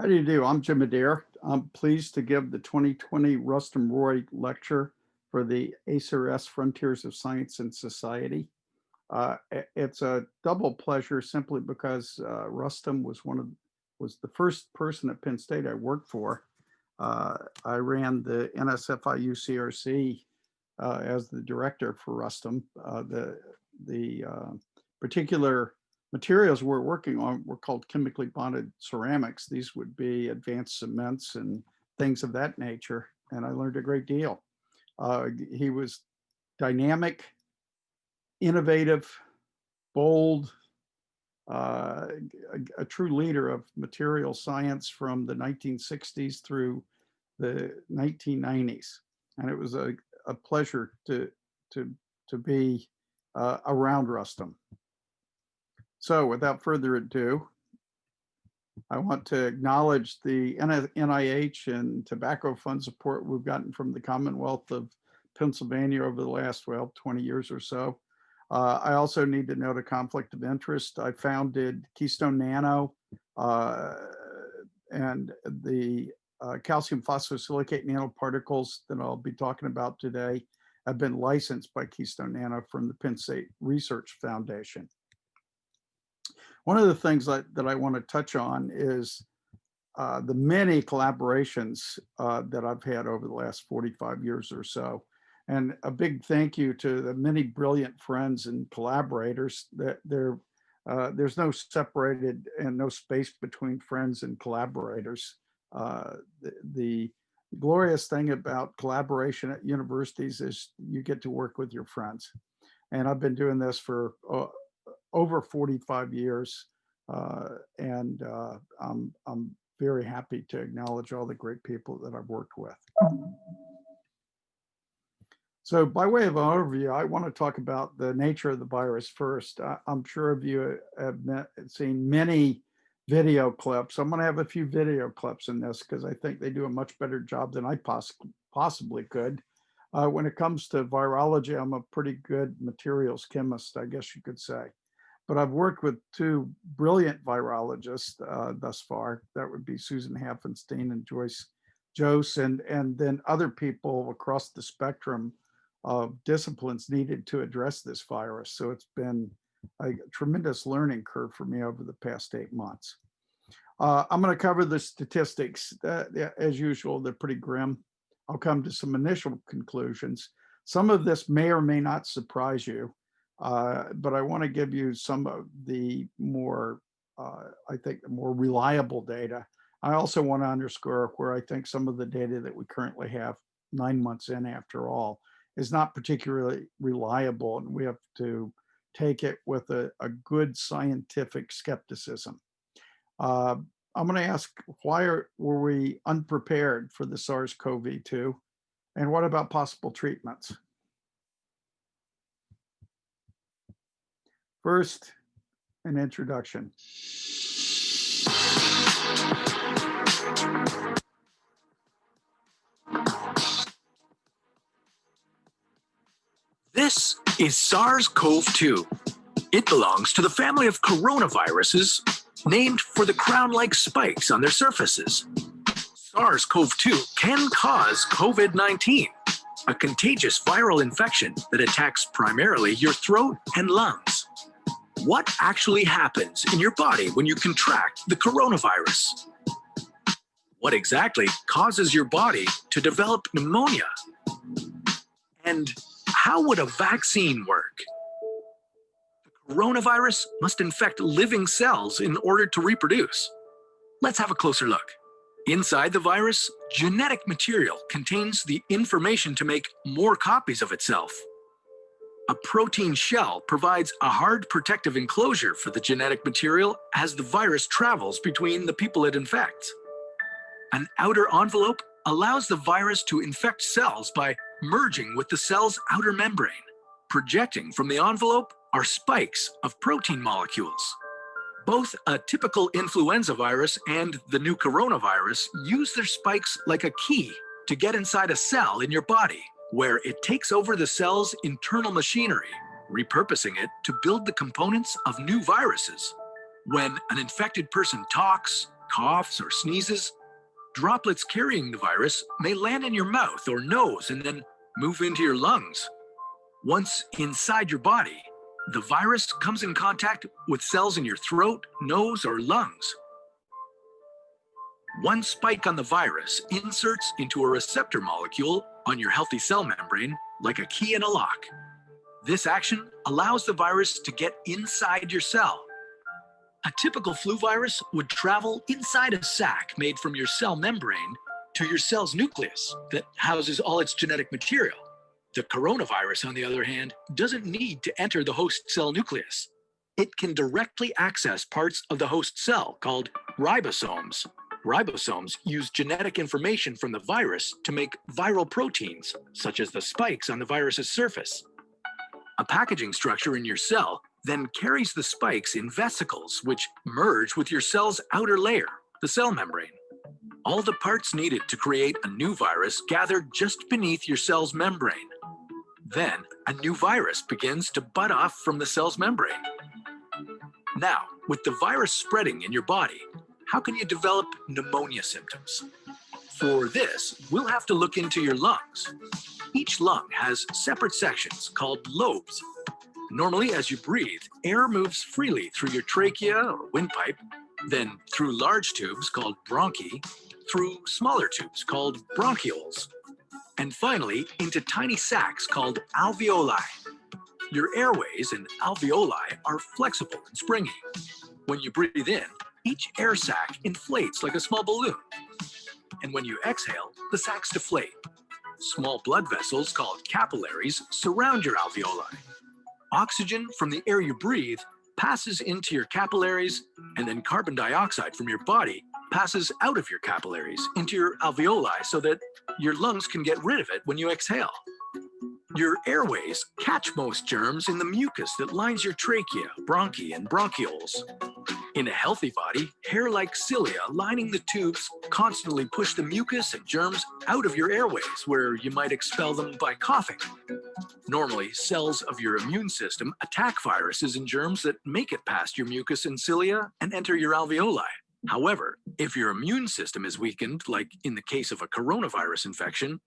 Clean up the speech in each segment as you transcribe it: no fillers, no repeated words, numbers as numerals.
How do you do? I'm Jim Adair. I'm pleased to give the 2020 Rustum Roy Lecture for the ACerS Frontiers of Science and Society. It's a double pleasure simply because Rustum was the first person at Penn State I worked for. I ran the NSFIU CRC as the director for Rustum. The particular materials we're working on were called chemically bonded ceramics. These would be advanced cements and things of that nature, and I learned a great deal. He was dynamic, innovative, bold, a true leader of material science from the 1960s through the 1990s. And it was a pleasure to be around Rustum. So without further ado, I want to acknowledge the NIH and tobacco fund support we've gotten from the Commonwealth of Pennsylvania over the last, 20 years or so. I also need to note a conflict of interest. I founded Keystone Nano and the calcium phosphosilicate nanoparticles that I'll be talking about today have been licensed by Keystone Nano from the Penn State Research Foundation. One of the things that I want to touch on is the many collaborations that I've had over the last 45 years or so. And a big thank you to the many brilliant friends and collaborators. There's no separated and no space between friends and collaborators. The glorious thing about collaboration at universities is you get to work with your friends. And I've been doing this for over 45 years, and I'm very happy to acknowledge all the great people that I've worked with. So by way of an overview, I want to talk about the nature of the virus first. I'm sure of you have seen many video clips. I'm going to have a few video clips in this because I think they do a much better job than I possibly could. When it comes to virology, I'm a pretty good materials chemist, I guess you could say. But I've worked with two brilliant virologists thus far. That would be Susan Haffenstein and Joyce Jose, and then other people across the spectrum of disciplines needed to address this virus. So it's been a tremendous learning curve for me over the past 8 months. I'm going to cover the statistics. As usual, they're pretty grim. I'll come to some initial conclusions. Some of this may or may not surprise you. But I want to give you some of the more, I think, the more reliable data. I also want to underscore where I think some of the data that we currently have 9 months in, after all, is not particularly reliable, and we have to take it with a good scientific skepticism. I'm going to ask, why were we unprepared for the SARS-CoV-2, and what about possible treatments? First, an introduction. This is SARS-CoV-2. It belongs to the family of coronaviruses, named for the crown-like spikes on their surfaces. SARS-CoV-2 can cause COVID-19, a contagious viral infection that attacks primarily your throat and lungs. What actually happens in your body when you contract the coronavirus? What exactly causes your body to develop pneumonia? And how would a vaccine work? The coronavirus must infect living cells in order to reproduce. Let's have a closer look. Inside the virus, genetic material contains the information to make more copies of itself. A protein shell provides a hard protective enclosure for the genetic material as the virus travels between the people it infects. An outer envelope allows the virus to infect cells by merging with the cell's outer membrane. Projecting from the envelope are spikes of protein molecules. Both a typical influenza virus and the new coronavirus use their spikes like a key to get inside a cell in your body, where it takes over the cell's internal machinery, repurposing it to build the components of new viruses. When an infected person talks, coughs or sneezes, droplets carrying the virus may land in your mouth or nose and then move into your lungs. Once inside your body, the virus comes in contact with cells in your throat, nose, or lungs. One spike on the virus inserts into a receptor molecule on your healthy cell membrane like a key in a lock. This action allows the virus to get inside your cell. A typical flu virus would travel inside a sac made from your cell membrane to your cell's nucleus that houses all its genetic material. The coronavirus, on the other hand, doesn't need to enter the host cell nucleus. It can directly access parts of the host cell called ribosomes. Ribosomes use genetic information from the virus to make viral proteins, such as the spikes on the virus's surface. A packaging structure in your cell then carries the spikes in vesicles, which merge with your cell's outer layer, the cell membrane. All the parts needed to create a new virus gather just beneath your cell's membrane. Then, a new virus begins to bud off from the cell's membrane. Now, with the virus spreading in your body, how can you develop pneumonia symptoms? For this, we'll have to look into your lungs. Each lung has separate sections called lobes. Normally, as you breathe, air moves freely through your trachea or windpipe, then through large tubes called bronchi, through smaller tubes called bronchioles, and finally into tiny sacs called alveoli. Your airways and alveoli are flexible and springy. When you breathe in, each air sac inflates like a small balloon. And when you exhale, the sacs deflate. Small blood vessels called capillaries surround your alveoli. Oxygen from the air you breathe passes into your capillaries, and then carbon dioxide from your body passes out of your capillaries into your alveoli so that your lungs can get rid of it when you exhale. Your airways catch most germs in the mucus that lines your trachea, bronchi, and bronchioles. In a healthy body, hair-like cilia lining the tubes constantly push the mucus and germs out of your airways, where you might expel them by coughing. Normally, cells of your immune system attack viruses and germs that make it past your mucus and cilia and enter your alveoli. However, if your immune system is weakened, like in the case of a coronavirus infection,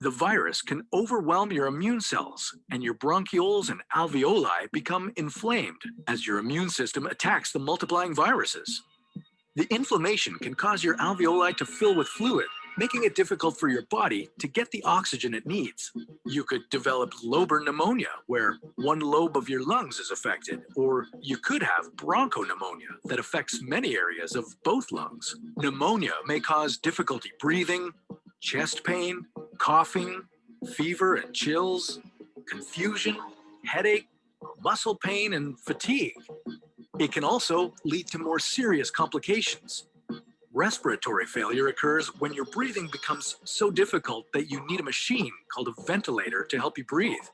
the virus can overwhelm your immune cells, and your bronchioles and alveoli become inflamed as your immune system attacks the multiplying viruses. The inflammation can cause your alveoli to fill with fluid, making it difficult for your body to get the oxygen it needs. You could develop lobar pneumonia, where one lobe of your lungs is affected, or you could have bronchopneumonia that affects many areas of both lungs. Pneumonia may cause difficulty breathing, chest pain, coughing, fever and chills, confusion, headache, muscle pain, and fatigue. It can also lead to more serious complications. Respiratory failure occurs when your breathing becomes so difficult that you need a machine called a ventilator to help you breathe.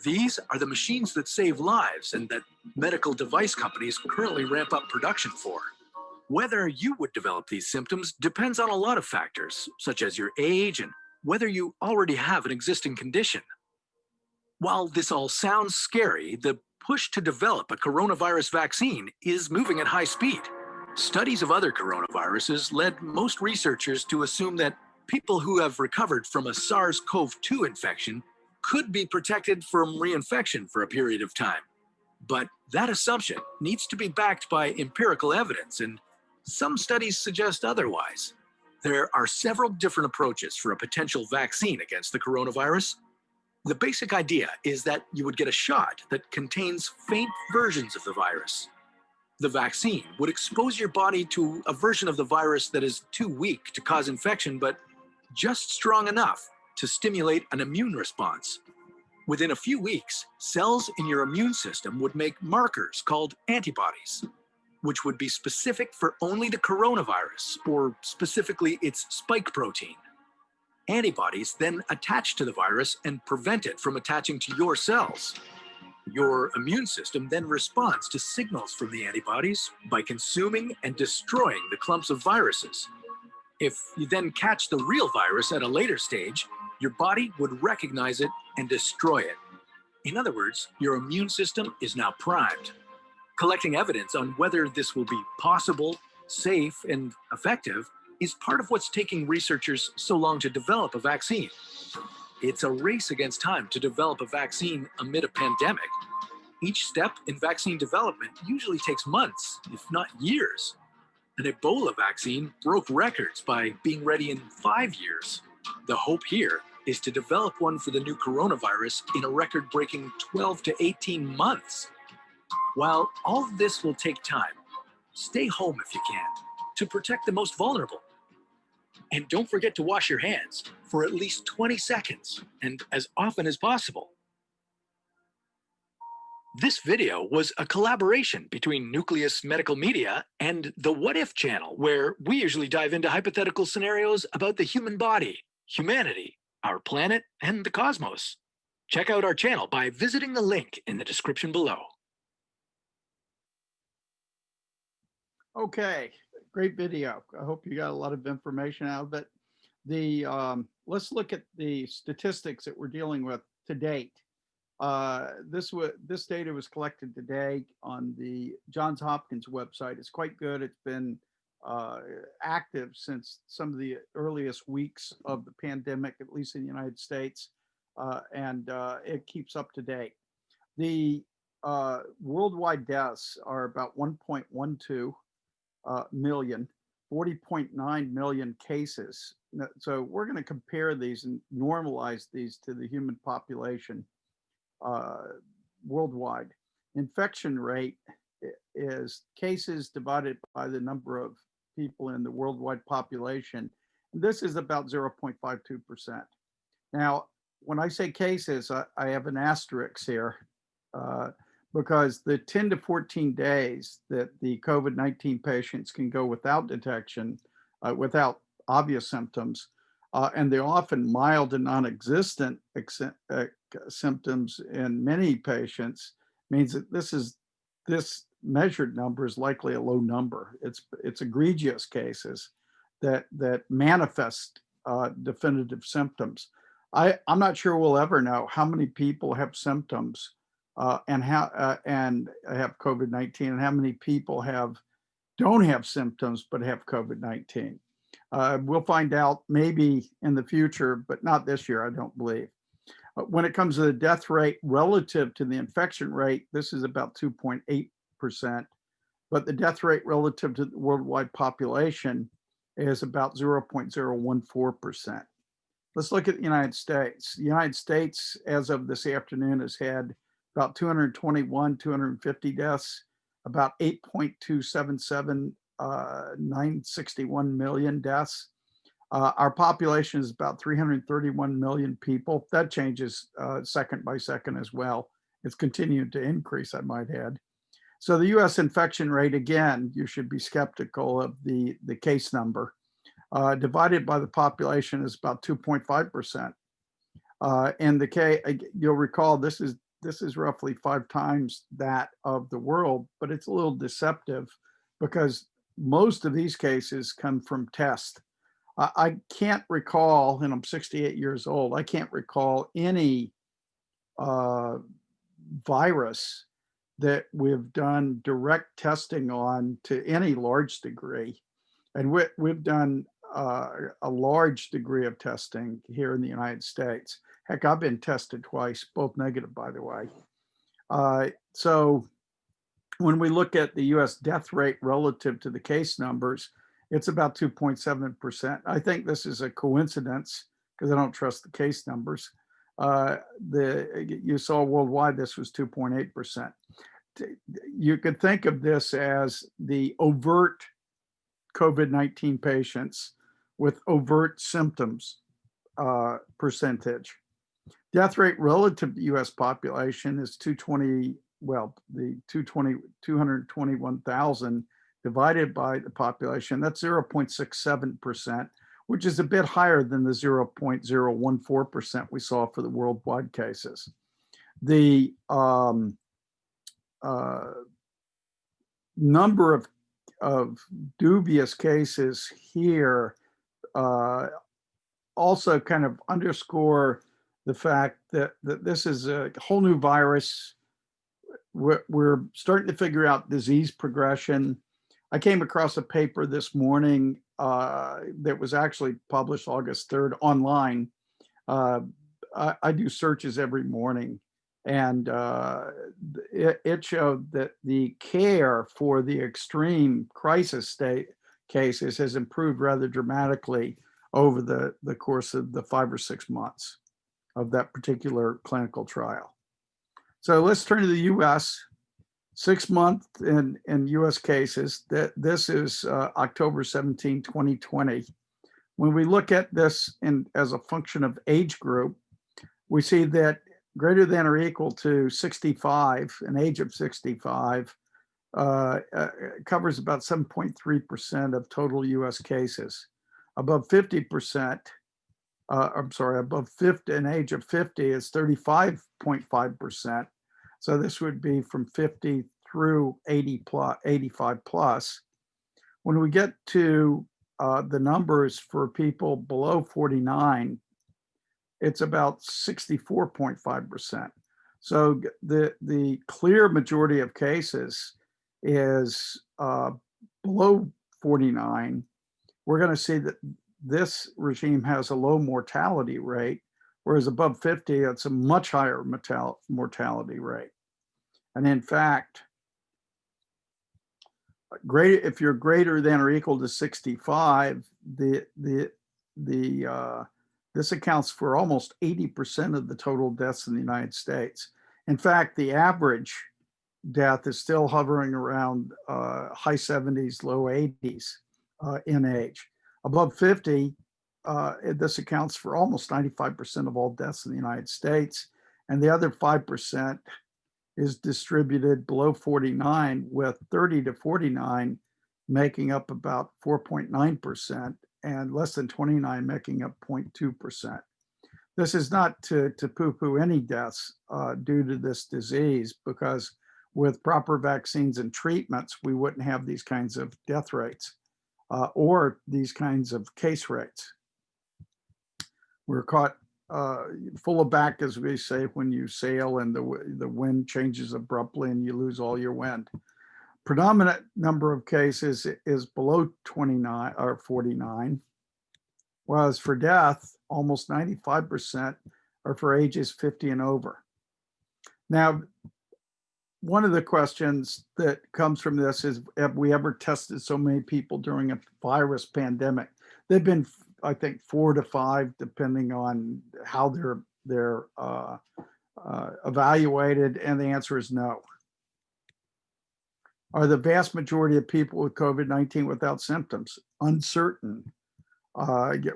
These are the machines that save lives and that medical device companies currently ramp up production for. Whether you would develop these symptoms depends on a lot of factors, such as your age and whether you already have an existing condition. While this all sounds scary, the push to develop a coronavirus vaccine is moving at high speed. Studies of other coronaviruses led most researchers to assume that people who have recovered from a SARS-CoV-2 infection could be protected from reinfection for a period of time. But that assumption needs to be backed by empirical evidence, and some studies suggest otherwise. There are several different approaches for a potential vaccine against the coronavirus. The basic idea is that you would get a shot that contains faint versions of the virus. The vaccine would expose your body to a version of the virus that is too weak to cause infection, but just strong enough to stimulate an immune response. Within a few weeks, cells in your immune system would make markers called antibodies, which would be specific for only the coronavirus, or specifically its spike protein. Antibodies then attach to the virus and prevent it from attaching to your cells. Your immune system then responds to signals from the antibodies by consuming and destroying the clumps of viruses. If you then catch the real virus at a later stage, your body would recognize it and destroy it. In other words, your immune system is now primed. Collecting evidence on whether this will be possible safe and effective is part of what's taking researchers so long to develop a vaccine. It's a race against time to develop a vaccine amid a pandemic. Each step in vaccine development usually takes months, if not years. An Ebola vaccine broke records by being ready in 5 years. The hope here is to develop one for the new coronavirus in a record-breaking 12 to 18 months. While all of this will take time, stay home if you can to protect the most vulnerable. And don't forget to wash your hands for at least 20 seconds and as often as possible. This video was a collaboration between Nucleus Medical Media and the What If channel, where we usually dive into hypothetical scenarios about the human body, humanity, our planet, and the cosmos. Check out our channel by visiting the link in the description below. Okay, great video. I hope you got a lot of information out of it. Let's look at the statistics that we're dealing with to date. This data was collected today on the Johns Hopkins website. It's quite good. It's been active since some of the earliest weeks of the pandemic, at least in the United States, and it keeps up to date. The worldwide deaths are about 1.12 million, 40.9 million cases. So we're going to compare these and normalize these to the human population worldwide. Infection rate is cases divided by the number of people in the worldwide population. And this is about 0.52%. Now, when I say cases, I have an asterisk here because the 10 to 14 days that the COVID-19 patients can go without detection, without obvious symptoms, and they're often mild and non-existent symptoms in many patients, means that this measured number is likely a low number. It's egregious cases that manifest definitive symptoms. I'm not sure we'll ever know how many people have symptoms and have COVID-19, and how many people don't have symptoms but have COVID-19. We'll find out maybe in the future, but not this year, I don't believe. When it comes to the death rate relative to the infection rate, this is about 2.8%, but the death rate relative to the worldwide population is about 0.014%. Let's look at the United States. The United States, as of this afternoon, has had about 250 deaths, about 961 million deaths. Our population is about 331 million people. That changes second by second as well. It's continued to increase, I might add. So the US infection rate, again, you should be skeptical of the case number. Divided by the population is about 2.5%. And you'll recall this is roughly 5 times that of the world, but it's a little deceptive because most of these cases come from tests. I can't recall, and I'm 68 years old, I can't recall any virus that we've done direct testing on to any large degree. And we've done a large degree of testing here in the United States. Heck, I've been tested twice, both negative, by the way. So when we look at the US death rate relative to the case numbers, it's about 2.7%. I think this is a coincidence because I don't trust the case numbers. You saw worldwide, this was 2.8%. You could think of this as the overt COVID-19 patients with overt symptoms percentage. Death rate relative to US population is 221,000 divided by the population, that's 0.67%, which is a bit higher than the 0.014% we saw for the worldwide cases. The number of dubious cases here also kind of underscore the fact that this is a whole new virus. We're starting to figure out disease progression. I came across a paper this morning that was actually published August 3rd online. I do searches every morning, and it showed that the care for the extreme crisis state cases has improved rather dramatically over the course of the 5 or 6 months of that particular clinical trial. So let's turn to the US. 6 month in US cases. This is October 17, 2020. When we look at this as a function of age group, we see that greater than or equal to 65, an age of 65, covers about 7.3% of total US cases. Above 50%, above 50, an age of 50 is 35.5%. So this would be from 50 through 85 plus. When we get to the numbers for people below 49, it's about 64.5%. So the clear majority of cases is below 49. We're going to see that this regime has a low mortality rate, whereas above 50, it's a much higher mortality rate. And in fact, if you're greater than or equal to 65, this accounts for almost 80% of the total deaths in the United States. In fact, the average death is still hovering around high 70s, low 80s in age. Above 50, this accounts for almost 95% of all deaths in the United States, and the other 5% is distributed below 49, with 30 to 49 making up about 4.9%, and less than 29 making up 0.2%. This is not to poo-poo any deaths due to this disease, because with proper vaccines and treatments, we wouldn't have these kinds of death rates or these kinds of case rates. We're caught full of back, as we say, when you sail and the wind changes abruptly and you lose all your wind. Predominant number of cases is below 29 or 49, whereas for death, almost 95% are for ages 50 and over. Now, one of the questions that comes from this is, have we ever tested so many people during a virus pandemic? They've been, I think, 4 to 5, depending on how they're evaluated, and the answer is no. Are the vast majority of people with COVID-19 without symptoms? Uncertain.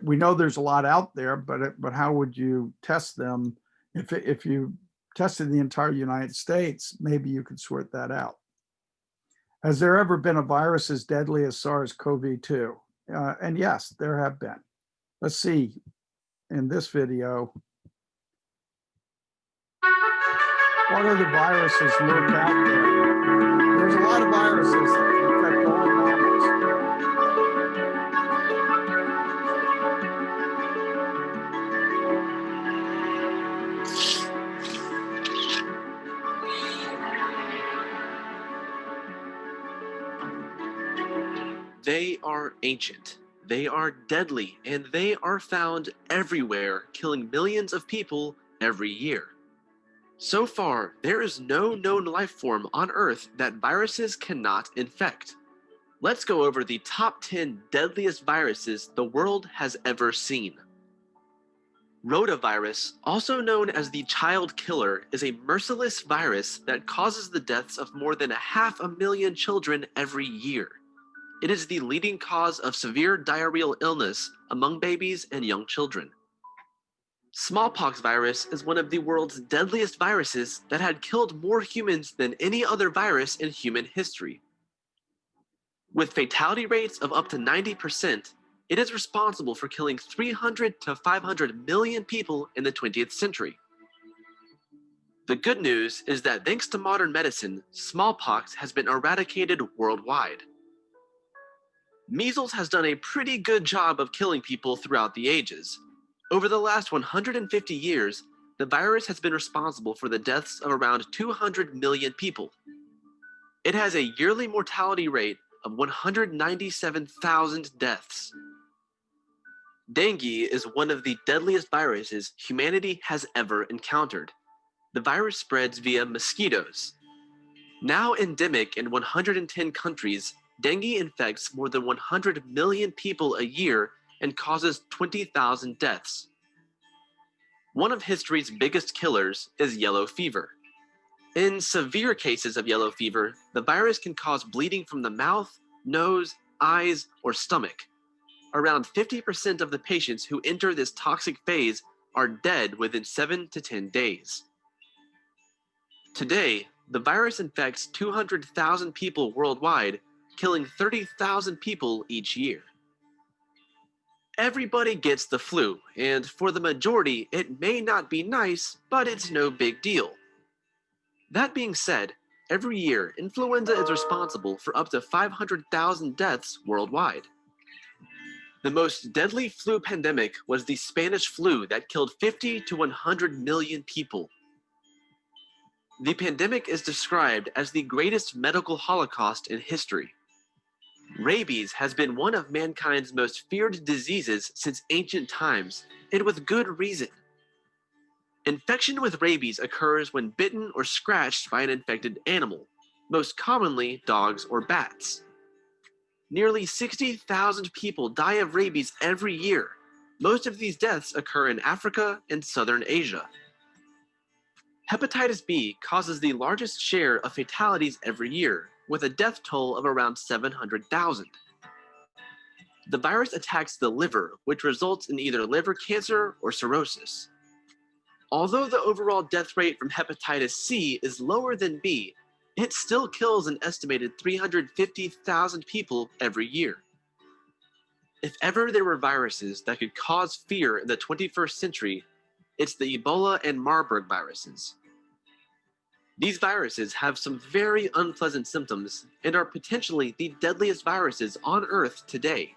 We know there's a lot out there, but how would you test them? If you tested the entire United States, maybe you could sort that out. Has there ever been a virus as deadly as SARS-CoV-2? And yes, there have been. Let's see in this video, what other viruses lurk out there? There's a lot of viruses that can affect all mammals. They are ancient, they are deadly, and they are found everywhere, killing millions of people every year. So far, there is no known life form on Earth that viruses cannot infect. Let's go over the top 10 deadliest viruses the world has ever seen. Rotavirus, also known as the child killer, is a merciless virus that causes the deaths of more than 500,000 children every year. It is the leading cause of severe diarrheal illness among babies and young children. Smallpox virus is one of the world's deadliest viruses that had killed more humans than any other virus in human history. With fatality rates of up to 90%, it is responsible for killing 300 to 500 million people in the 20th century. The good news is that thanks to modern medicine, smallpox has been eradicated worldwide. Measles has done a pretty good job of killing people throughout the ages. Over the last 150 years, the virus has been responsible for the deaths of around 200 million people. It has a yearly mortality rate of 197,000 deaths. Dengue is one of the deadliest viruses humanity has ever encountered. The virus spreads via mosquitoes. Now endemic in 110 countries, dengue infects more than 100 million people a year and causes 20,000 deaths. One of history's biggest killers is yellow fever. In severe cases of yellow fever, the virus can cause bleeding from the mouth, nose, eyes, or stomach. Around 50% of the patients who enter this toxic phase are dead within 7 to 10 days. Today, the virus infects 200,000 people worldwide, killing 30,000 people each year. Everybody gets the flu, and for the majority, it may not be nice, but it's no big deal. That being said, every year, influenza is responsible for up to 500,000 deaths worldwide. The most deadly flu pandemic was the Spanish flu that killed 50 to 100 million people. The pandemic is described as the greatest medical holocaust in history. Rabies has been one of mankind's most feared diseases since ancient times, and with good reason. Infection with rabies occurs when bitten or scratched by an infected animal, most commonly dogs or bats. Nearly 60,000 people die of rabies every year. Most of these deaths occur in Africa and Southern Asia. Hepatitis B causes the largest share of fatalities every year, with a death toll of around 700,000. The virus attacks the liver, which results in either liver cancer or cirrhosis. Although the overall death rate from hepatitis C is lower than B, it still kills an estimated 350,000 people every year. If ever there were viruses that could cause fear in the 21st century, it's the Ebola and Marburg viruses. These viruses have some very unpleasant symptoms and are potentially the deadliest viruses on Earth today.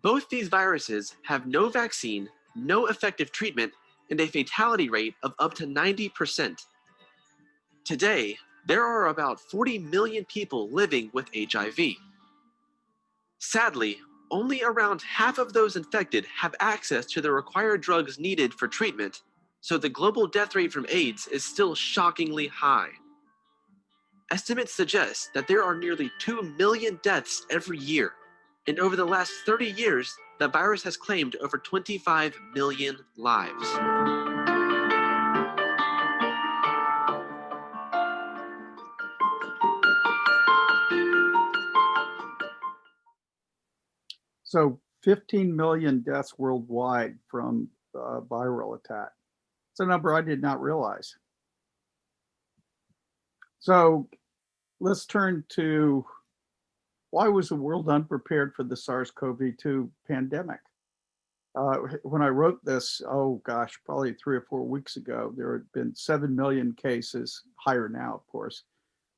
Both these viruses have no vaccine, no effective treatment, and a fatality rate of up to 90%. Today, there are about 40 million people living with HIV. Sadly, only around half of those infected have access to the required drugs needed for treatment, so the global death rate from AIDS is still shockingly high. Estimates suggest that there are nearly 2 million deaths every year, and over the last 30 years, the virus has claimed over 25 million lives. So 15 million deaths worldwide from viral attack. It's a number I did not realize. So let's turn to why was the world unprepared for the SARS-CoV-2 pandemic? When I wrote this, oh gosh, probably 3 or 4 weeks ago, there had been 7 million cases, higher now, of course,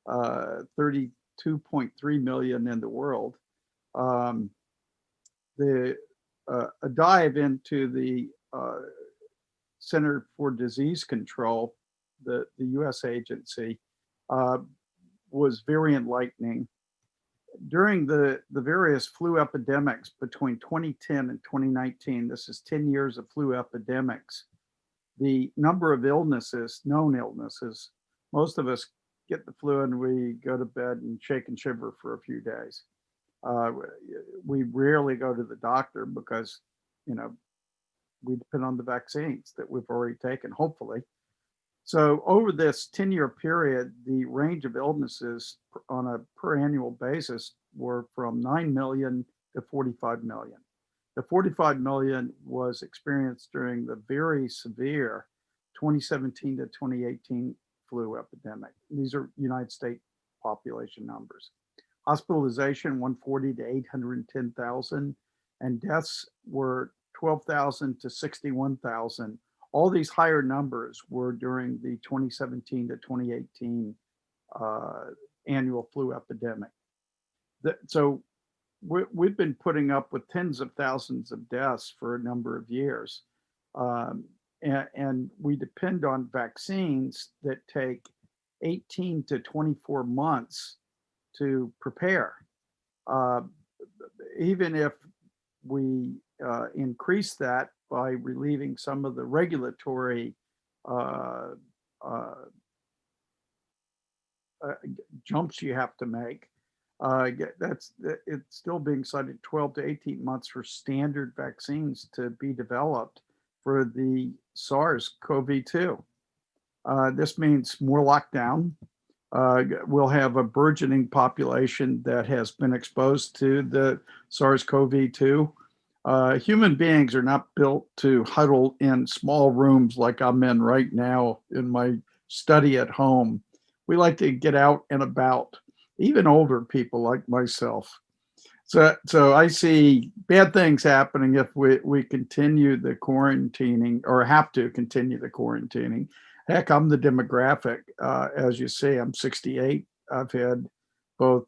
32.3 million in the world. A dive into the Center for Disease Control, the US agency, was very enlightening. During the various flu epidemics between 2010 and 2019, this is 10 years of flu epidemics, the number of illnesses, known illnesses, most of us get the flu and we go to bed and shake and shiver for a few days. We rarely go to the doctor because, you know, we depend on the vaccines that we've already taken, hopefully. So over this 10-year period, the range of illnesses on a per annual basis were from 9 million to 45 million. The 45 million was experienced during the very severe 2017 to 2018 flu epidemic. These are United States population numbers. Hospitalization 140 to 810,000, and deaths were 12,000 to 61,000. All these higher numbers were during the 2017 to 2018 annual flu epidemic. So we've been putting up with tens of thousands of deaths for a number of years. And we depend on vaccines that take 18 to 24 months to prepare. Uh, Even if we increase that by relieving some of the regulatory uh, uh, jumps you have to make, it's still being cited 12 to 18 months for standard vaccines to be developed for the SARS-CoV-2. This means more lockdown. We'll have a burgeoning population that has been exposed to the SARS-CoV-2. Human beings are not built to huddle in small rooms like I'm in right now in my study at home. We like to get out and about, even older people like myself. So I see bad things happening if we continue the quarantining or have to continue the quarantining. Heck, I'm the demographic. As you see, I'm 68. I've had both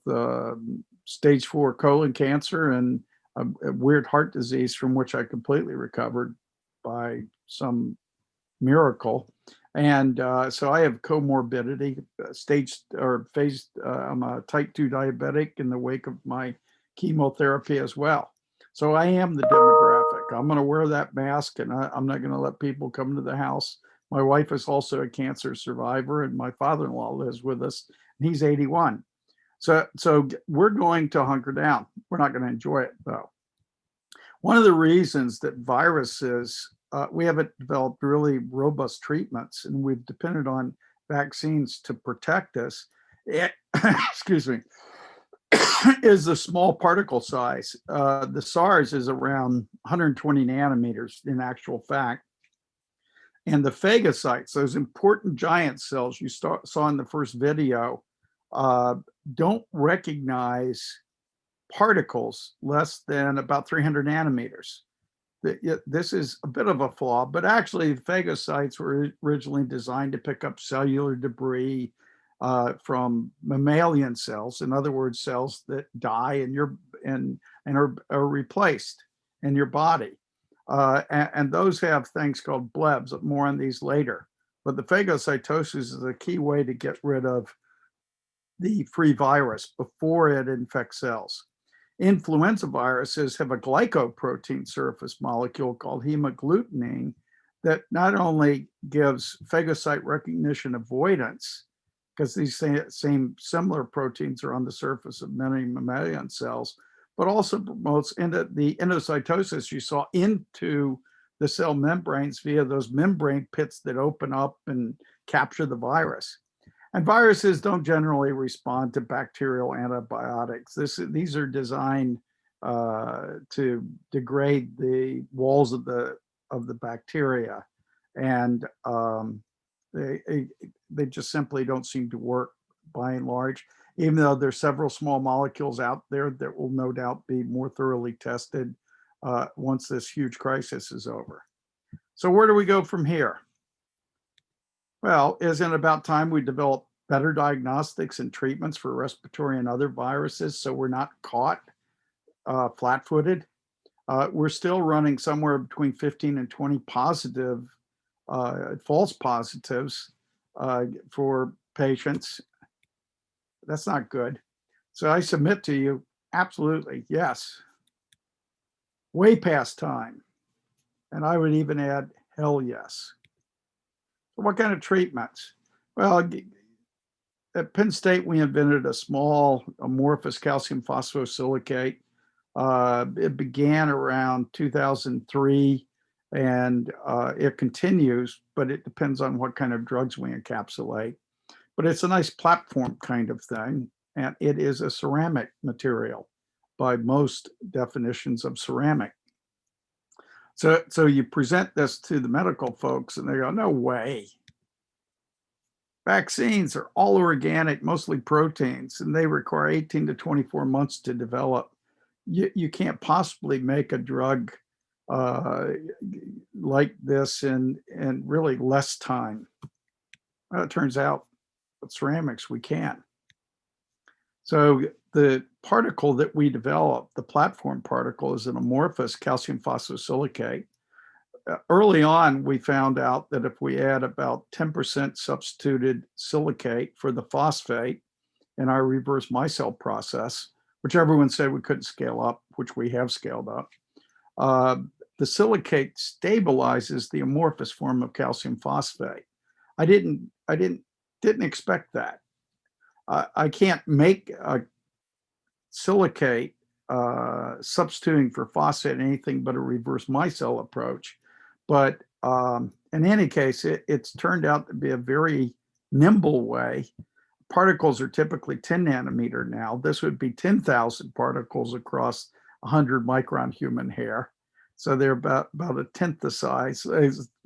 stage 4 colon cancer and a weird heart disease from which I completely recovered by some miracle. And so I have comorbidity, stage or phase. I'm a type 2 diabetic in the wake of my chemotherapy as well. So I am the demographic. I'm going to wear that mask, and I'm not going to let people come to the house. My wife is also a cancer survivor, and my father-in-law lives with us, and he's 81. So we're going to hunker down. We're not going to enjoy it, though. One of the reasons that viruses, we haven't developed really robust treatments, and we've depended on vaccines to protect us, excuse me, is the small particle size. The SARS is around 120 nanometers in actual fact. And the phagocytes, those important giant cells you saw in the first video, don't recognize particles less than about 300 nanometers. This is a bit of a flaw, but actually phagocytes were originally designed to pick up cellular debris from mammalian cells, in other words, cells that die and are replaced in your body. And those have things called blebs, more on these later. But the phagocytosis is a key way to get rid of the free virus before it infects cells. Influenza viruses have a glycoprotein surface molecule called hemagglutinin that not only gives phagocyte recognition avoidance, because these same similar proteins are on the surface of many mammalian cells, but also promotes into the endocytosis you saw into the cell membranes via those membrane pits that open up and capture the virus. And viruses don't generally respond to bacterial antibiotics. These are designed to degrade the walls of the bacteria, and they just simply don't seem to work by and large, even though there's several small molecules out there that will no doubt be more thoroughly tested once this huge crisis is over. So where do we go from here? Well, isn't it about time we develop better diagnostics and treatments for respiratory and other viruses so we're not caught flat-footed? We're still running somewhere between 15 and 20 positive, false positives for patients. That's not good. So I submit to you, absolutely, yes. Way past time. And I would even add, hell yes. So what kind of treatments? Well, at Penn State, we invented a small amorphous calcium phosphosilicate. It began around 2003, and it continues, but it depends on what kind of drugs we encapsulate. But it's a nice platform kind of thing, and it is a ceramic material by most definitions of ceramic. So you present this to the medical folks, and they go, no way. Vaccines are all organic, mostly proteins, and they require 18 to 24 months to develop. You can't possibly make a drug like this in really less time. Well, it turns out with ceramics, we can. So the particle that we developed, the platform particle, is an amorphous calcium phosphosilicate. Early on, we found out that if we add about 10% substituted silicate for the phosphate in our reverse micelle process, which everyone said we couldn't scale up, which we have scaled up. The silicate stabilizes the amorphous form of calcium phosphate. I didn't expect that. I can't make a silicate substituting for phosphate anything but a reverse micelle approach. But in any case, it's turned out to be a very nimble way. Particles are typically 10 nanometer now. This would be 10,000 particles across 100 micron human hair. So they're about a tenth the size,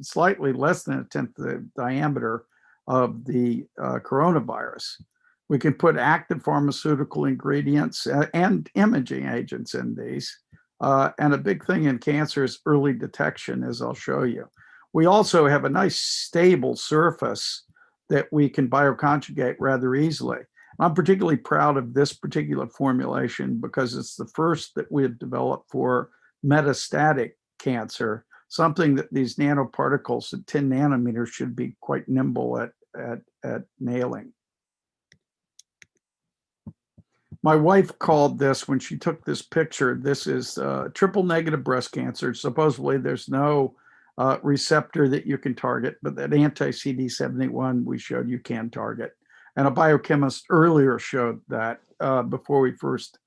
slightly less than a tenth the diameter of the coronavirus. We can put active pharmaceutical ingredients and imaging agents in these. And a big thing in cancer is early detection, as I'll show you. We also have a nice stable surface that we can bioconjugate rather easily. I'm particularly proud of this particular formulation because it's the first that we have developed for metastatic cancer, something that these nanoparticles at 10 nanometers should be quite nimble at nailing. My wife called this, when she took this picture, this is triple negative breast cancer. Supposedly there's no receptor that you can target, but that anti-CD71 we showed you can target. And a biochemist earlier showed that before we first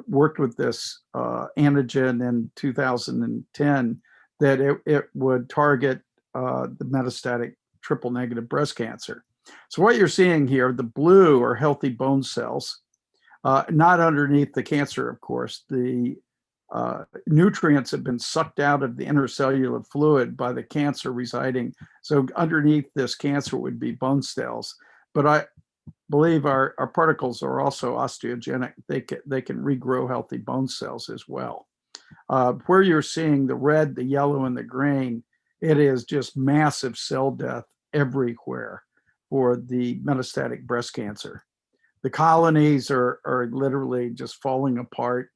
worked with this antigen in 2010, that it would target the metastatic triple negative breast cancer. So what you're seeing here, the blue are healthy bone cells, not underneath the cancer, of course. The nutrients have been sucked out of the intercellular fluid by the cancer residing. So underneath this cancer would be bone cells. But I believe our particles are also osteogenic. They can regrow healthy bone cells as well. Where you're seeing the red, the yellow, and the green, it is just massive cell death everywhere for the metastatic breast cancer. The colonies are literally just falling apart.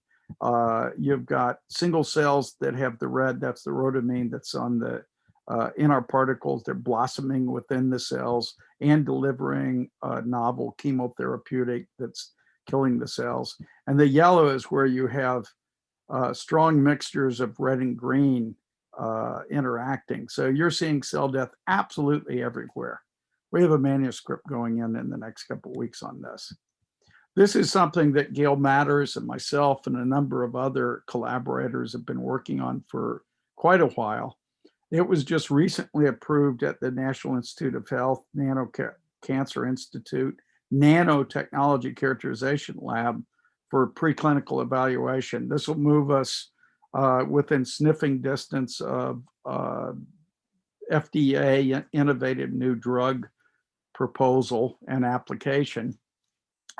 You've got single cells that have the red, that's the rhodamine that's on the in our particles. They're blossoming within the cells and delivering a novel chemotherapeutic that's killing the cells. And the yellow is where you have strong mixtures of red and green interacting. So you're seeing cell death absolutely everywhere. We have a manuscript going in the next couple of weeks on this. This is something that Gail Matters and myself and a number of other collaborators have been working on for quite a while. It was just recently approved at the National Institute of Health, Cancer Institute, Nanotechnology Characterization Lab for preclinical evaluation. This will move us within sniffing distance of FDA innovative new drug proposal and application.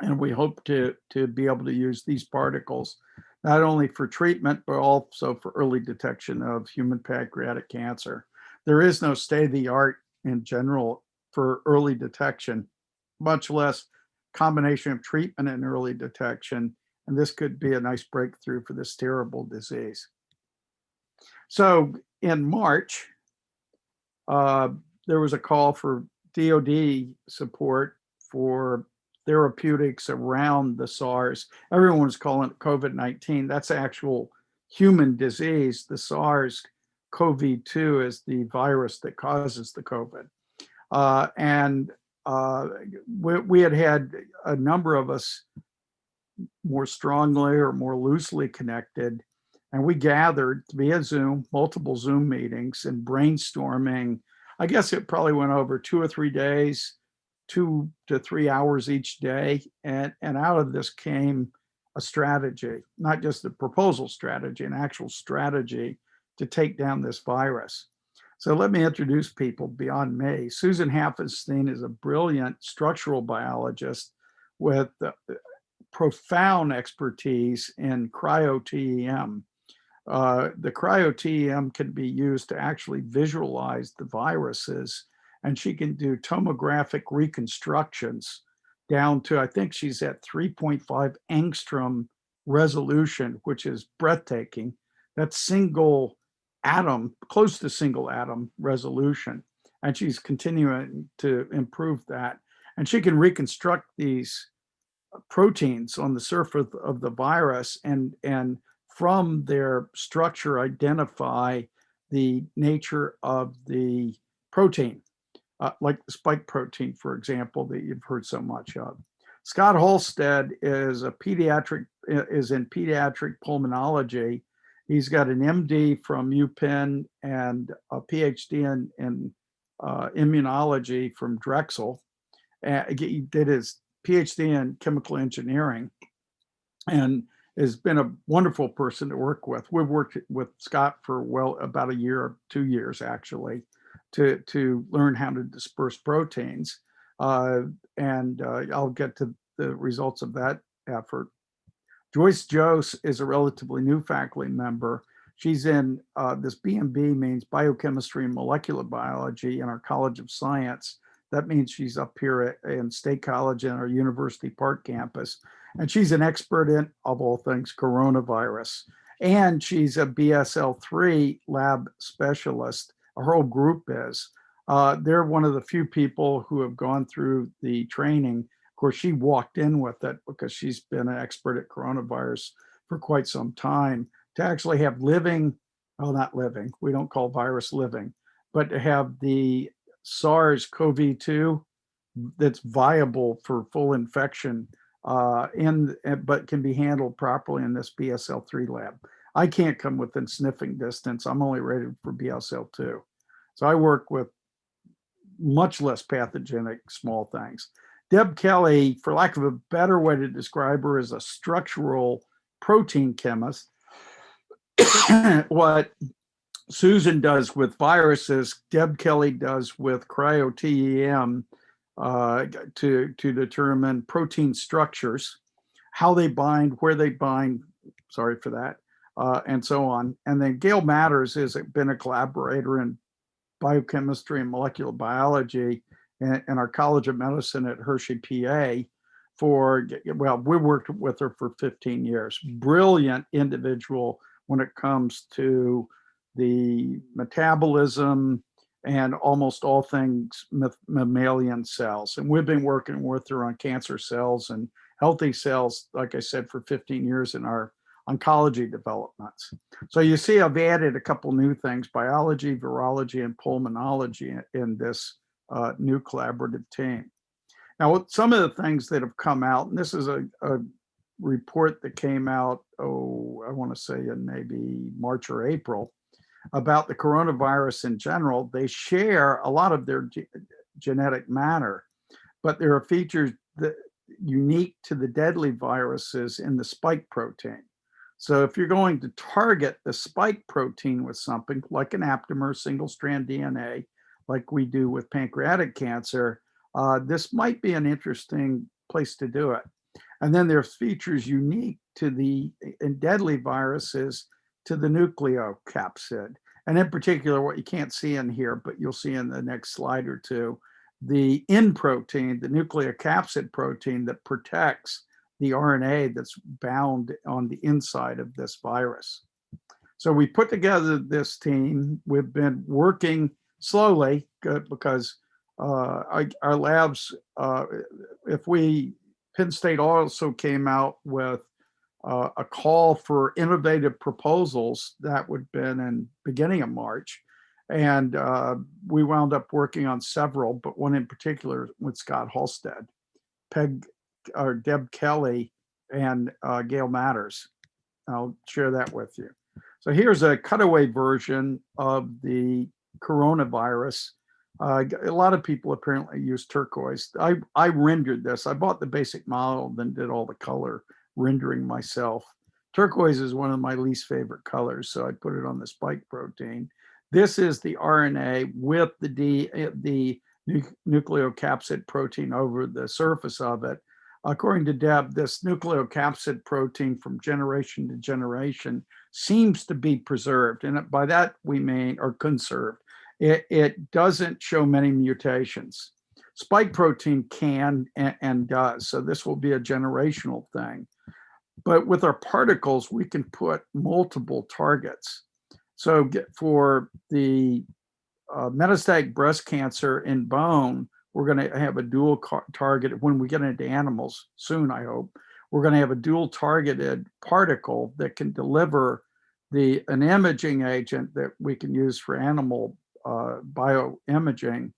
And we hope to be able to use these particles not only for treatment, but also for early detection of human pancreatic cancer. There is no state-of-the-art in general for early detection, much less combination of treatment and early detection. And this could be a nice breakthrough for this terrible disease. So in March, there was a call for DoD support for therapeutics around the SARS. Everyone was calling it COVID-19. That's actual human disease. The SARS-CoV-2 is the virus that causes the COVID. We had a number of us more strongly or more loosely connected, and we gathered via Zoom, multiple Zoom meetings and brainstorming. I guess it probably went over 2 or 3 days, 2 to 3 hours each day. And out of this came a strategy, not just a proposal strategy, an actual strategy to take down this virus. So let me introduce people beyond me. Susan Haffenstein is a brilliant structural biologist with profound expertise in cryo-TEM. The cryo-TEM can be used to actually visualize the viruses, and she can do tomographic reconstructions down to, I think she's at 3.5 angstrom resolution, which is breathtaking. That's single atom, close to single atom resolution. And she's continuing to improve that. And she can reconstruct these proteins on the surface of the virus, and from their structure identify the nature of the protein, like the spike protein, for example, that you've heard so much of. Scott Halstead is in pediatric pulmonology. He's got an MD from UPenn and a PhD in immunology from Drexel. He did his PhD in chemical engineering and has been a wonderful person to work with. We've worked with Scott for about a year, 2 years actually, to learn how to disperse proteins. And I'll get to the results of that effort. Joyce Jose is a relatively new faculty member. She's in this BMB means biochemistry and molecular biology in our College of Science. That means she's up here in State College in our University Park campus. And she's an expert in, of all things, coronavirus. And she's a BSL-3 lab specialist. Our whole group is. They're one of the few people who have gone through the training. Of course, she walked in with it because she's been an expert at coronavirus for quite some time. To actually have not living, we don't call virus living, but to have the SARS-CoV-2 that's viable for full infection but can be handled properly in this BSL-3 lab. I can't come within sniffing distance. I'm only rated for BSL-2. So I work with much less pathogenic small things. Deb Kelly, for lack of a better way to describe her, is a structural protein chemist. What Susan does with viruses, Deb Kelly does with cryo-TEM to determine protein structures, how they bind, where they bind, sorry for that, and so on. And then Gail Matters has been a collaborator in biochemistry and molecular biology in our College of Medicine at Hershey, PA. We worked with her for 15 years. Brilliant individual when it comes to the metabolism and almost all things mammalian cells. And we've been working with her on cancer cells and healthy cells, like I said, for 15 years in our oncology developments. So you see, I've added a couple new things: biology, virology, and pulmonology in this new collaborative team. Now, some of the things that have come out, and this is a report that came out, I want to say in maybe March or April, about the coronavirus in general. They share a lot of their genetic matter, but there are features that unique to the deadly viruses in the spike protein. So if you're going to target the spike protein with something like an aptamer, single-strand DNA, like we do with pancreatic cancer, this might be an interesting place to do it. And then there's features unique to in deadly viruses to the nucleocapsid. And in particular, what you can't see in here, but you'll see in the next slide or two, the N protein, the nucleocapsid protein that protects the RNA that's bound on the inside of this virus. So we put together this team. We've been working slowly because our labs, Penn State also came out with a call for innovative proposals that would have been in beginning of March. And we wound up working on several, but one in particular with Scott Halstead, Deb Kelly, and Gail Matters. I'll share that with you. So here's a cutaway version of the coronavirus. A lot of people apparently use turquoise. I rendered this. I bought the basic model, then did all the color rendering myself. Turquoise is one of my least favorite colors, so I put it on the spike protein. This is the RNA with the nucleocapsid protein over the surface of it. According to Deb, this nucleocapsid protein from generation to generation seems to be preserved. And by that we mean, or conserved. It doesn't show many mutations. Spike protein can and does, so this will be a generational thing. But with our particles, we can put multiple targets. So for the metastatic breast cancer in bone, we're going to have a dual target when we get into animals soon, I hope. We're going to have a dual targeted particle that can deliver an imaging agent that we can use for animal bioimaging.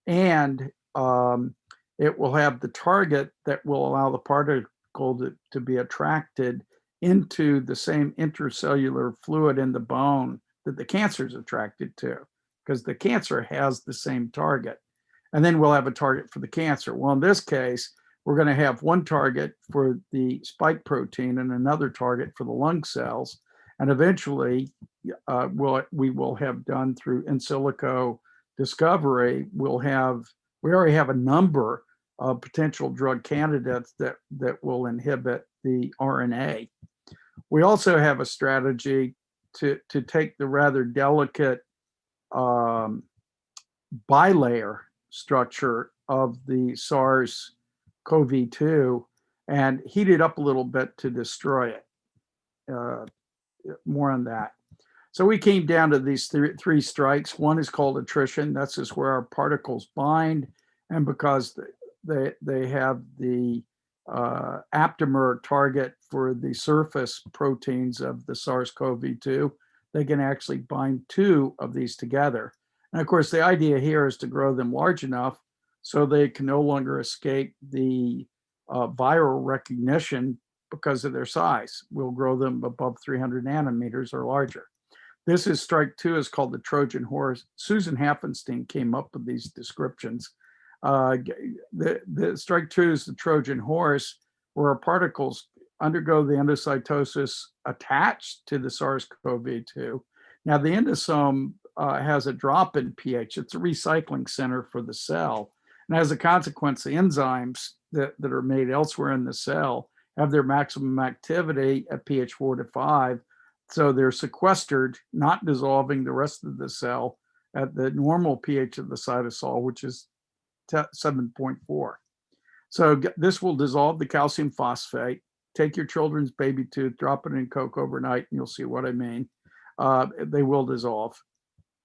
And it will have the target that will allow the particle to be attracted into the same intercellular fluid in the bone that the cancer is attracted to, because the cancer has the same target. And then we'll have a target for the cancer. Well, in this case, we're going to have one target for the spike protein and another target for the lung cells. And eventually, we will have done through in silico discovery, we already have a number of potential drug candidates that will inhibit the RNA. We also have a strategy to take the rather delicate bilayer structure of the SARS-CoV-2 and heat it up a little bit to destroy it. More on that. So we came down to these three strikes. One is called attrition. That's just where our particles bind. And because they have the aptamer target for the surface proteins of the SARS-CoV-2, they can actually bind two of these together. And of course, the idea here is to grow them large enough so they can no longer escape the viral recognition because of their size. We'll grow them above 300 nanometers or larger. This is strike two, is called the Trojan horse. Susan Haffenstein came up with these descriptions. The strike two is the Trojan horse, where our particles undergo the endocytosis attached to the SARS-CoV-2. Now, the endosome has a drop in pH. It's a recycling center for the cell. And as a consequence, the enzymes that are made elsewhere in the cell have their maximum activity at pH 4 to 5. So they're sequestered, not dissolving the rest of the cell at the normal pH of the cytosol, which is 7.4. So this will dissolve the calcium phosphate. Take your children's baby tooth, drop it in Coke overnight, and you'll see what I mean. They will dissolve.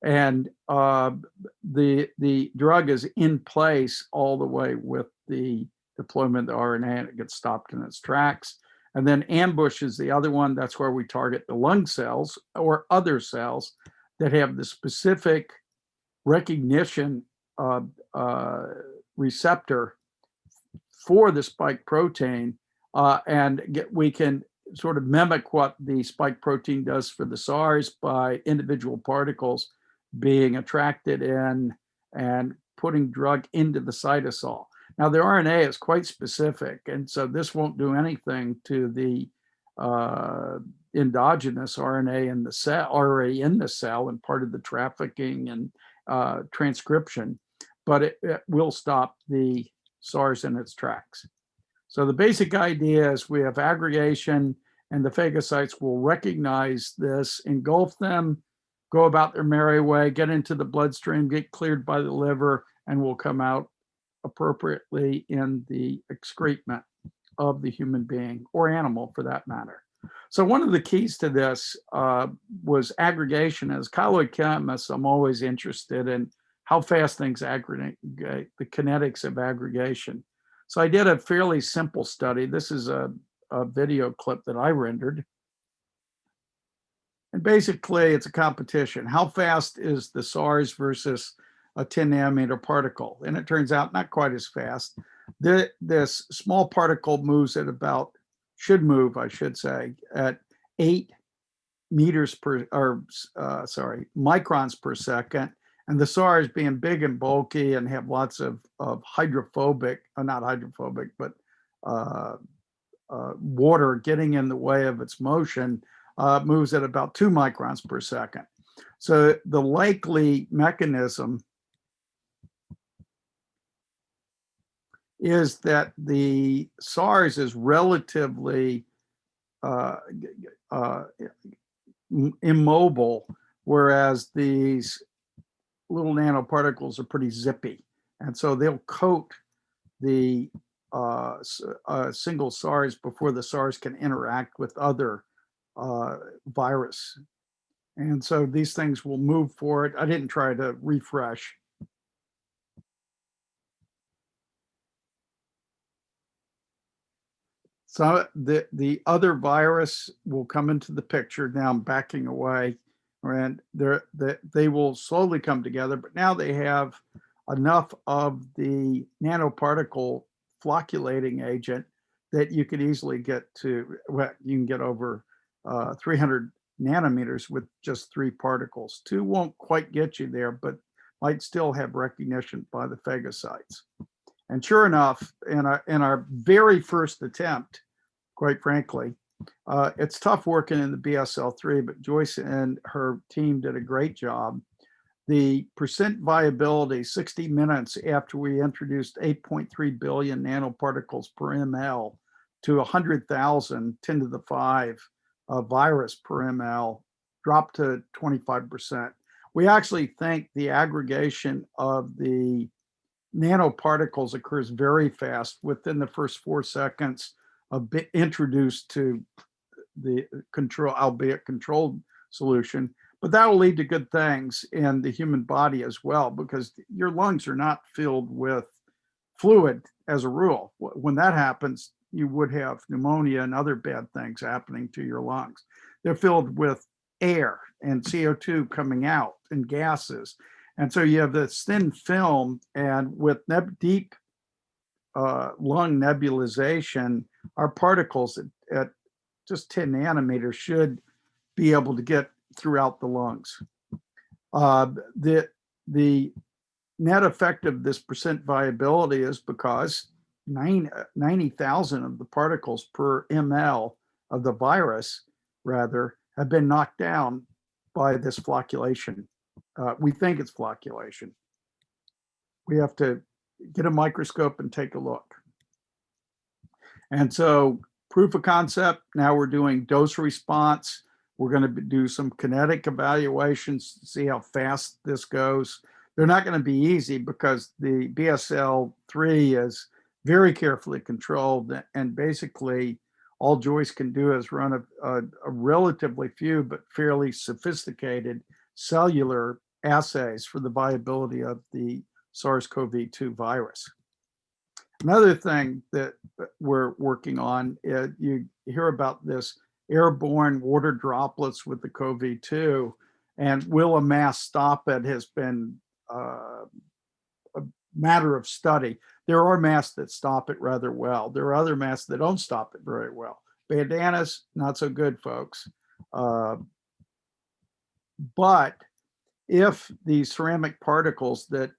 And the drug is in place all the way with the deployment of the RNA, and it gets stopped in its tracks. And then ambush is the other one. That's where we target the lung cells or other cells that have the specific recognition receptor for the spike protein. We can sort of mimic what the spike protein does for the SARS by individual particles being attracted in and putting drug into the cytosol. Now, the RNA is quite specific, and so this won't do anything to the endogenous RNA in the cell, already in the cell and part of the trafficking and transcription, but it will stop the SARS in its tracks. So the basic idea is we have aggregation, and the phagocytes will recognize this, engulf them, go about their merry way, get into the bloodstream, get cleared by the liver, and will come out appropriately in the excrement of the human being or animal for that matter. So one of the keys to this was aggregation. As colloid chemists, I'm always interested in how fast things aggregate, the kinetics of aggregation. So I did a fairly simple study. This is a video clip that I rendered. And basically, it's a competition. How fast is the SARS versus a 10 nanometer particle? And it turns out not quite as fast. This small particle moves at about, should move, I should say, at 8 meters per, or microns per second. And the SARS, being big and bulky and have lots of hydrophobic, not hydrophobic, but water getting in the way of its motion, moves at about 2 microns per second. So the likely mechanism is that the SARS is relatively immobile, whereas these little nanoparticles are pretty zippy. And so they'll coat the single SARS before the SARS can interact with other virus. And so these things will move forward. I didn't try to refresh. So the other virus will come into the picture. Now I'm backing away, and they will slowly come together. But now they have enough of the nanoparticle flocculating agent that you could easily get to. Well, you can get over 300 nanometers with just 3 particles. 2 won't quite get you there, but might still have recognition by the phagocytes. And sure enough, in our very first attempt, quite frankly, it's tough working in the BSL-3, but Joyce and her team did a great job. The percent viability 60 minutes after we introduced 8.3 billion nanoparticles per ml to 100,000 10 to the 5 virus per ml dropped to 25%. We actually think the aggregation of the nanoparticles occurs very fast within the first 4 seconds of being introduced to the control, albeit controlled solution. But that will lead to good things in the human body as well, because your lungs are not filled with fluid as a rule. When that happens, you would have pneumonia and other bad things happening to your lungs. They're filled with air and CO2 coming out and gases. And so you have this thin film, and with deep lung nebulization, our particles at just 10 nanometers should be able to get throughout the lungs. The net effect of this percent viability is because 90,000 of the particles per ml of the virus, rather, have been knocked down by this flocculation. We think it's flocculation. We have to get a microscope and take a look. And so proof of concept, now we're doing dose response. We're going to do some kinetic evaluations to see how fast this goes. They're not going to be easy because the BSL-3 is very carefully controlled, and basically all Joyce can do is run a relatively few but fairly sophisticated cellular assays for the viability of the SARS-CoV-2 virus. Another thing that we're working on, you hear about this airborne water droplets with the CoV-2, and will a mask stop it has been a matter of study. There are masks that stop it rather well. There are other masks that don't stop it very well. Bandanas, not so good, folks. But if the ceramic particles that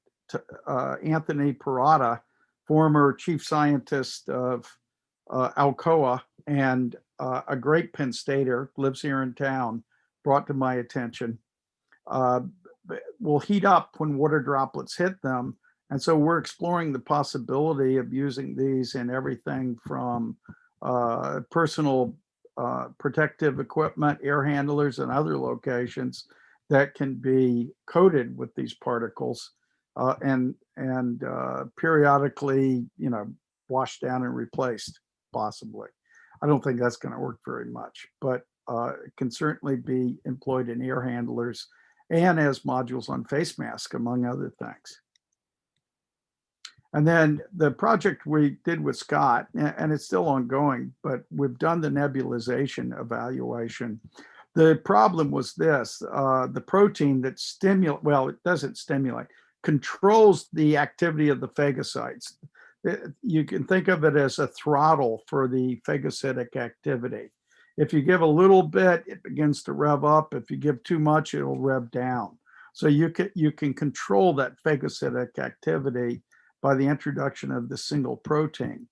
Anthony Perrotta, former chief scientist of Alcoa and a great Penn Stater, lives here in town, brought to my attention, will heat up when water droplets hit them. And so we're exploring the possibility of using these in everything from personal protective equipment, air handlers, and other locations that can be coated with these particles and periodically, washed down and replaced, possibly. I don't think that's going to work very much, but it can certainly be employed in air handlers and as modules on face masks, among other things. And then the project we did with Scott, and it's still ongoing, but we've done the nebulization evaluation. The problem was this, the protein that it doesn't stimulate, controls the activity of the phagocytes. You can think of it as a throttle for the phagocytic activity. If you give a little bit, it begins to rev up. If you give too much, it'll rev down. So you can control that phagocytic activity by the introduction of the single protein.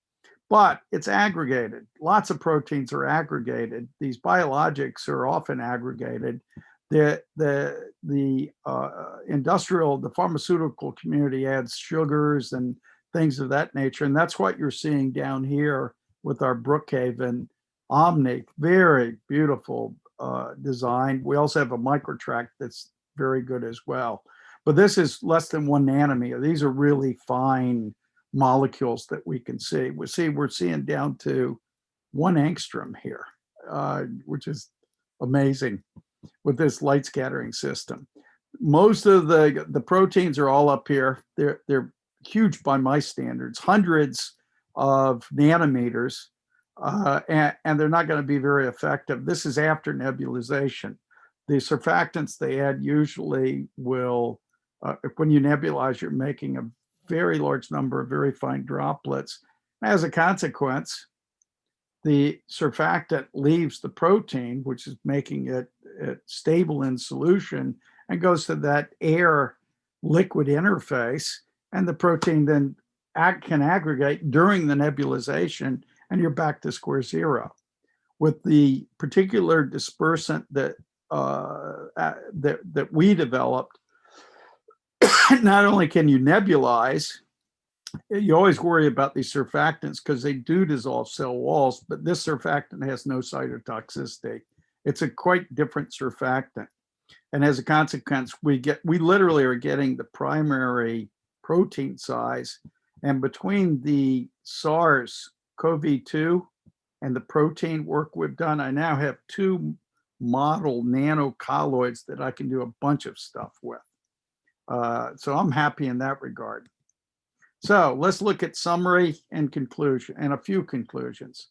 But it's aggregated. Lots of proteins are aggregated. These biologics are often aggregated. The pharmaceutical community adds sugars and things of that nature. And that's what you're seeing down here with our Brookhaven Omni. Very beautiful design. We also have a microtract that's very good as well. But this is less than 1 nanometer. These are really fine molecules that we can see. We're seeing down to 1 angstrom here, which is amazing with this light scattering system. Most of the proteins are all up here. They're huge by my standards, hundreds of nanometers. and they're not going to be very effective. This is after nebulization. The surfactants they add usually will, when you nebulize, you're making a very large number of very fine droplets. As a consequence, the surfactant leaves the protein, which is making it stable in solution, and goes to that air liquid interface, and the protein then can aggregate during the nebulization, and you're back to square zero. With the particular dispersant that that we developed, not only can you nebulize, you always worry about these surfactants because they do dissolve cell walls, but this surfactant has no cytotoxicity. It's a quite different surfactant. And as a consequence, we literally are getting the primary protein size. And between the SARS-CoV-2 and the protein work we've done, I now have 2 model nanocolloids that I can do a bunch of stuff with. So I'm happy in that regard. So let's look at summary and conclusion, and a few conclusions.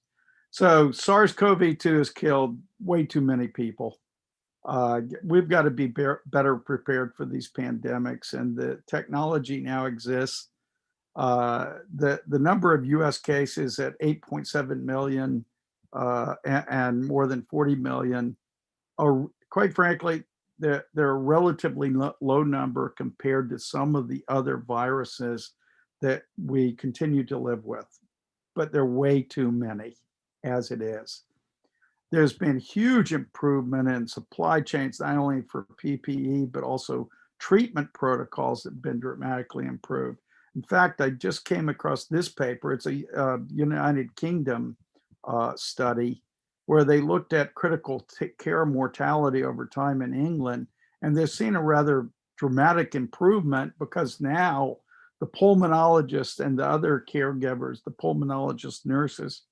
So SARS-CoV-2 has killed way too many people. We've got to be better prepared for these pandemics, and the technology now exists. The number of US cases at 8.7 million and more than 40 million are, quite frankly, they're a relatively low number compared to some of the other viruses that we continue to live with, but they're way too many as it is. There's been huge improvement in supply chains, not only for PPE, but also treatment protocols that have been dramatically improved. In fact, I just came across this paper. It's a United Kingdom study where they looked at critical care mortality over time in England, and they've seen a rather dramatic improvement because now the pulmonologists and the other caregivers, the pulmonologist nurses,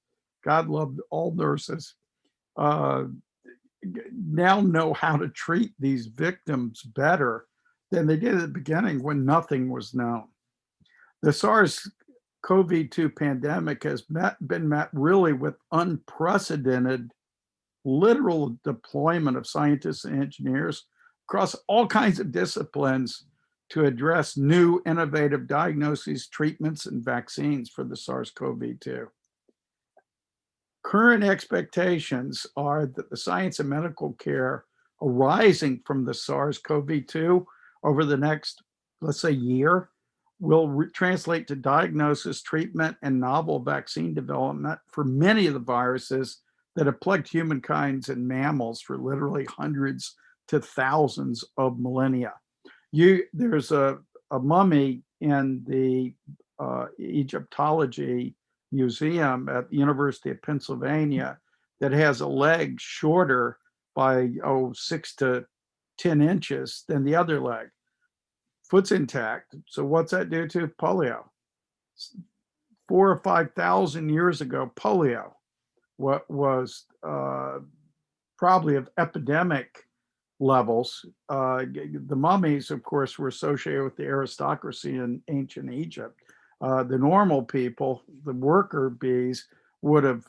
God love all nurses, now know how to treat these victims better than they did at the beginning when nothing was known. The SARS-CoV-2 pandemic has been met really with unprecedented literal deployment of scientists and engineers across all kinds of disciplines to address new innovative diagnoses, treatments, and vaccines for the SARS-CoV-2. Current expectations are that the science and medical care arising from the SARS-CoV-2 over the next, let's say, year will translate to diagnosis, treatment, and novel vaccine development for many of the viruses that have plagued humankind and mammals for literally hundreds to thousands of millennia. There's a mummy in the Egyptology Museum at the University of Pennsylvania that has a leg shorter by 6 to 10 inches than the other leg. Foot's intact. So what's that do to polio? 4,000 or 5,000 years ago, polio was probably of epidemic levels. The mummies, of course, were associated with the aristocracy in ancient Egypt. The normal people, the worker bees, would have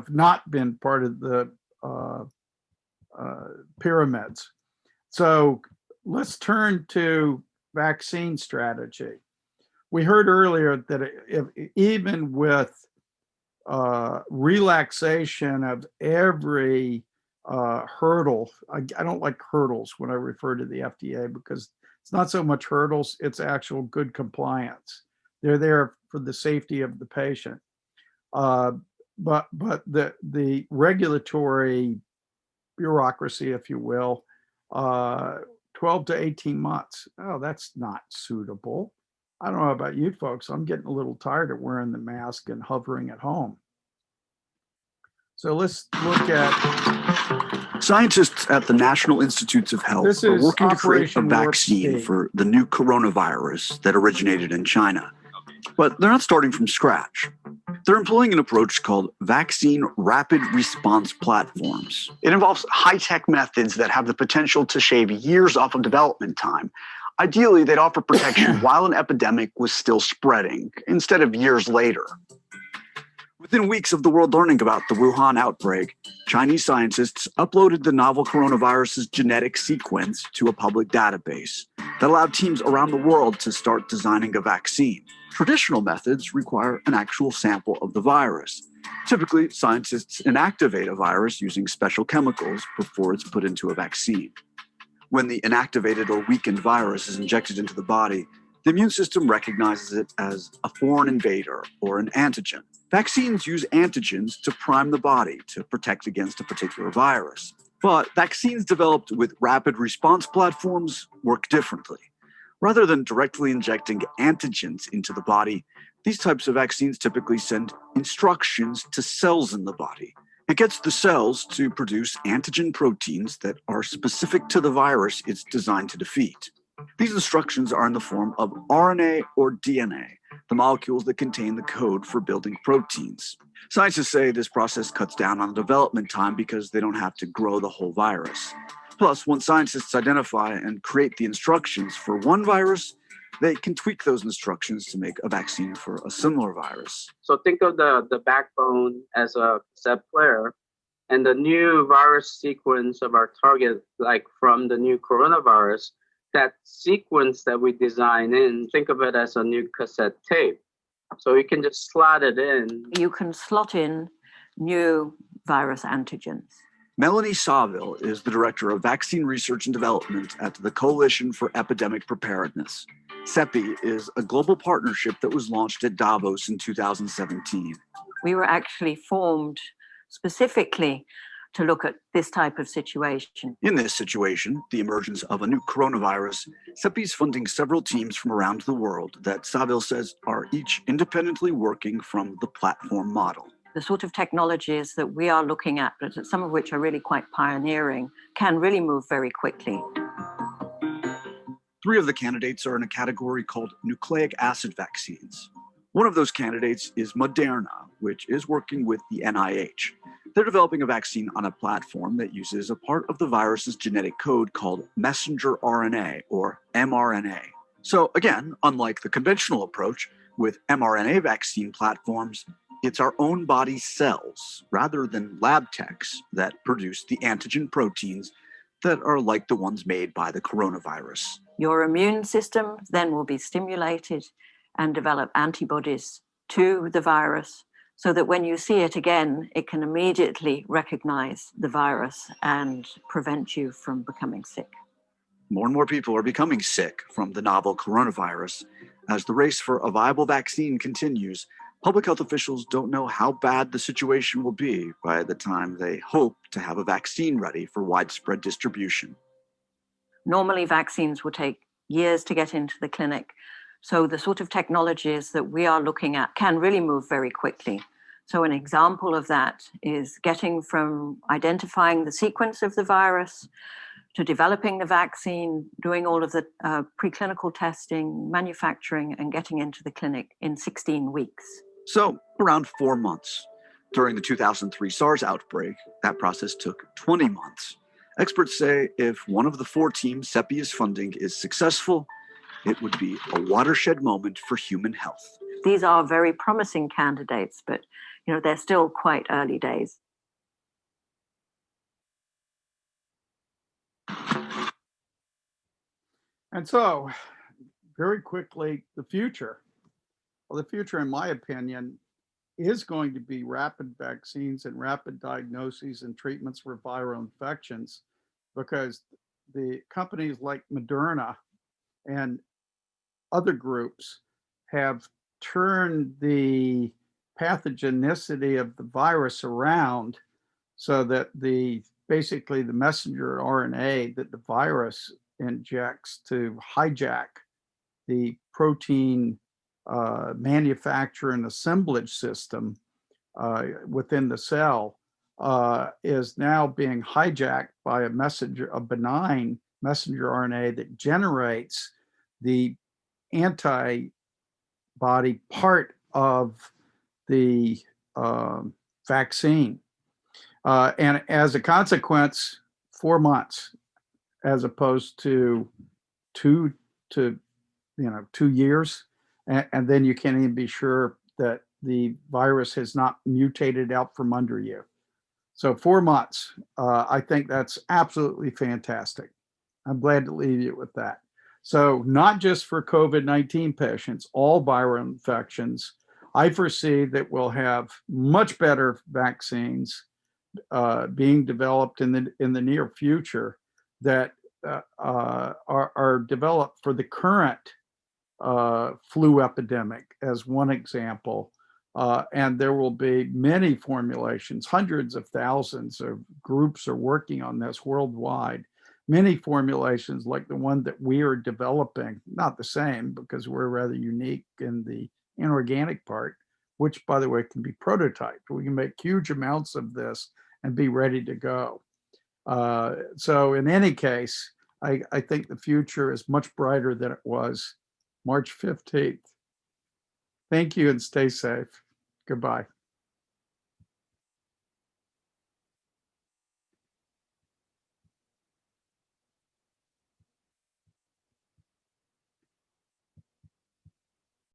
not been part of the pyramids. So let's turn to vaccine strategy. We heard earlier that even with relaxation of every hurdle, I don't like hurdles when I refer to the FDA because it's not so much hurdles, it's actual good compliance. They're there for the safety of the patient. But the regulatory bureaucracy, if you will, 12 to 18 months. Oh, that's not suitable. I don't know about you folks. I'm getting a little tired of wearing the mask and hovering at home. So let's look at... Scientists at the National Institutes of Health are working to create a vaccine for the new coronavirus that originated in China. But they're not starting from scratch. They're employing an approach called vaccine rapid response platforms. It involves high-tech methods that have the potential to shave years off of development time. Ideally, they'd offer protection while an epidemic was still spreading, instead of years later. Within weeks of the world learning about the Wuhan outbreak, Chinese scientists uploaded the novel coronavirus's genetic sequence to a public database that allowed teams around the world to start designing a vaccine. Traditional methods require an actual sample of the virus. Typically, scientists inactivate a virus using special chemicals before it's put into a vaccine. When the inactivated or weakened virus is injected into the body, the immune system recognizes it as a foreign invader or an antigen. Vaccines use antigens to prime the body to protect against a particular virus. But vaccines developed with rapid response platforms work differently. Rather than directly injecting antigens into the body, these types of vaccines typically send instructions to cells in the body. It gets the cells to produce antigen proteins that are specific to the virus it's designed to defeat. These instructions are in the form of RNA or DNA, the molecules that contain the code for building proteins. Scientists say this process cuts down on development time because they don't have to grow the whole virus. Plus, once scientists identify and create the instructions for one virus, they can tweak those instructions to make a vaccine for a similar virus. So think of the backbone as a set player, and the new virus sequence of our target, like from the new coronavirus, that sequence that we design in, think of it as a new cassette tape. So you can just slot it in. You can slot in new virus antigens. Melanie Saville is the director of vaccine research and development at the Coalition for Epidemic Preparedness. CEPI is a global partnership that was launched at Davos in 2017. We were actually formed specifically to look at this type of situation. In this situation, the emergence of a new coronavirus, CEPI is funding several teams from around the world that Saville says are each independently working from the platform model. The sort of technologies that we are looking at, but some of which are really quite pioneering, can really move very quickly. 3 of the candidates are in a category called nucleic acid vaccines. One of those candidates is Moderna, which is working with the NIH. They're developing a vaccine on a platform that uses a part of the virus's genetic code called messenger RNA, or mRNA. So again, unlike the conventional approach, with mRNA vaccine platforms, it's our own body's cells, rather than lab techs, that produce the antigen proteins that are like the ones made by the coronavirus. Your immune system then will be stimulated and develop antibodies to the virus so that when you see it again, it can immediately recognize the virus and prevent you from becoming sick. More and more people are becoming sick from the novel coronavirus. As the race for a viable vaccine continues, public health officials don't know how bad the situation will be by the time they hope to have a vaccine ready for widespread distribution. Normally, vaccines will take years to get into the clinic. So the sort of technologies that we are looking at can really move very quickly. So an example of that is getting from identifying the sequence of the virus to developing the vaccine, doing all of the preclinical testing, manufacturing, and getting into the clinic in 16 weeks. So around 4 months. During the 2003 SARS outbreak, that process took 20 months. Experts say if one of the 4 teams CEPI is funding is successful, it would be a watershed moment for human health. These are very promising candidates, but they're still quite early days. And so, very quickly, the future. Well, the future, in my opinion, is going to be rapid vaccines and rapid diagnoses and treatments for viral infections, because the companies like Moderna and other groups have turned the pathogenicity of the virus around so that basically the messenger RNA that the virus injects to hijack the protein manufacture and assemblage system within the cell is now being hijacked by a benign messenger RNA that generates the antibody part of the vaccine. And as a consequence, 4 months, as opposed to 2 years. And then you can't even be sure that the virus has not mutated out from under you. So 4 months, I think that's absolutely fantastic. I'm glad to leave you with that. So not just for COVID-19 patients, all viral infections, I foresee that we'll have much better vaccines being developed in the near future that are developed for the current flu epidemic as one example. And there will be many formulations, hundreds of thousands of groups are working on this worldwide. Many formulations like the one that we are developing, not the same because we're rather unique in the inorganic part, which by the way can be prototyped. We can make huge amounts of this and be ready to go. So in any case, I think the future is much brighter than it was March 15th. Thank you and stay safe. Goodbye.